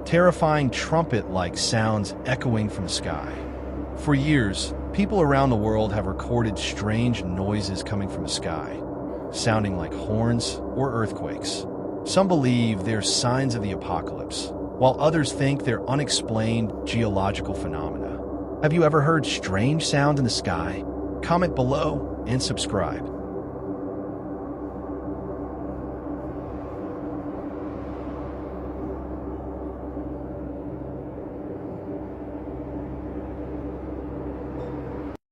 terrifying trumpet-like sounds echoing from the sky. For years, people around the world have recorded strange noises coming from the sky, sounding like horns or earthquakes. Some believe they're signs of the apocalypse, while others think they're unexplained geological phenomena. Have you ever heard strange sounds in the sky? Comment below and subscribe.